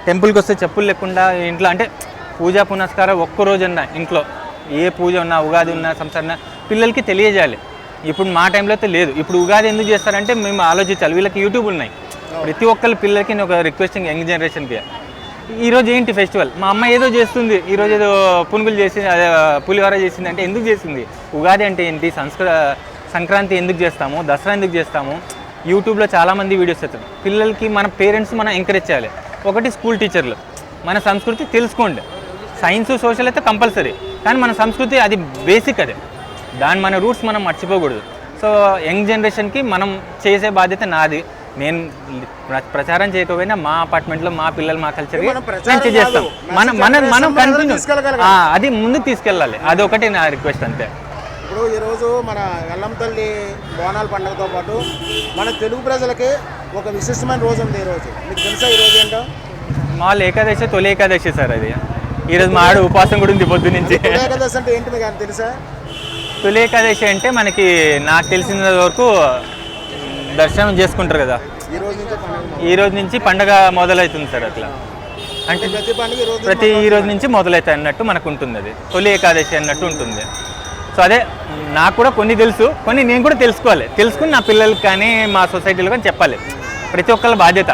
టెంపుల్కి వస్తే చెప్పులు లేకుండా ఇంట్లో అంటే పూజా పునస్కారం ఒక్కరోజన్నా ఇంట్లో ఏ పూజ ఉన్నా ఉగాది ఉన్నా సంసారణ పిల్లలకి తెలియజేయాలి. ఇప్పుడు మా టైంలో అయితే లేదు. ఇప్పుడు ఉగాది ఎందుకు చేస్తారంటే మేము ఆలోచించాలి. వీళ్ళకి యూట్యూబ్ ఉన్నాయి. ప్రతి ఒక్కరి పిల్లలకి నేను ఒక రిక్వెస్టింగ్ యంగ్ జనరేషన్కి, ఈరోజు ఏంటి ఫెస్టివల్, మా అమ్మ ఏదో చేస్తుంది, ఈరోజు ఏదో పునుగులు చేసింది, అదే పులిహోర చేసింది అంటే ఎందుకు చేసింది, ఉగాది అంటే ఏంటి, సంక్రాంతి ఎందుకు చేస్తాము, దసరా ఎందుకు చేస్తాము, యూట్యూబ్లో చాలామంది వీడియోస్ వస్తారు. పిల్లలకి మన పేరెంట్స్ మనం ఎంకరేజ్ చేయాలి. ఒకటి స్కూల్ టీచర్లు మన సంస్కృతి తెలుసుకోండి. సైన్స్ సోషల్ అయితే కంపల్సరీ, కానీ మన సంస్కృతి అది బేసిక్, అదే దాని మన రూట్స్ మనం మర్చిపోకూడదు. సో యంగ్ జనరేషన్కి మనం చేసే బాధ్యత నాది. నేను ప్రచారం చేయకపోయినా మా అపార్ట్మెంట్లో మా పిల్లలు మా కల్చర్కి నేను చేస్తాం. మనం కంటిన్యూ అది ముందుకు తీసుకెళ్ళాలి. అదొకటి నా రిక్వెస్ట్ అంతే. ఇప్పుడు ఈరోజు మన ఎల్లమ్మ తల్లి బోనాల పండుగతో పాటు మన తెలుగు ప్రజలకి ఒక విశిష్టమైన రోజు ఉంది ఈరోజు. మీకు తెలుసా ఈరోజు ఏంటో? మామూలు ఏకాదశి, తొలి ఏకాదశి సార్ అది. ఈరోజు మా ఆడు ఉపవాసం కూడా ఉంది పొద్దు నుంచి. తొలి ఏకాదశి అంటే ఏంటి మీకు తెలుసా? తొలి ఏకాదశి అంటే మనకి నాకు తెలిసిన వరకు దర్శనం చేసుకుంటారు కదా, ఈ రోజు నుంచి పండగ మొదలవుతుంది సార్. అట్లా అంటే ప్రతి ఈ రోజు నుంచి మొదలవుతాయి అన్నట్టు మనకు ఉంటుంది. అది తొలి ఏకాదశి అన్నట్టు ఉంటుంది. సో అదే నాకు కూడా కొన్ని తెలుసు, కొన్ని నేను కూడా తెలుసుకుని నా పిల్లలకి కానీ మా సొసైటీలో కానీ చెప్పాలి. ప్రతి ఒక్కళ్ళ బాధ్యత.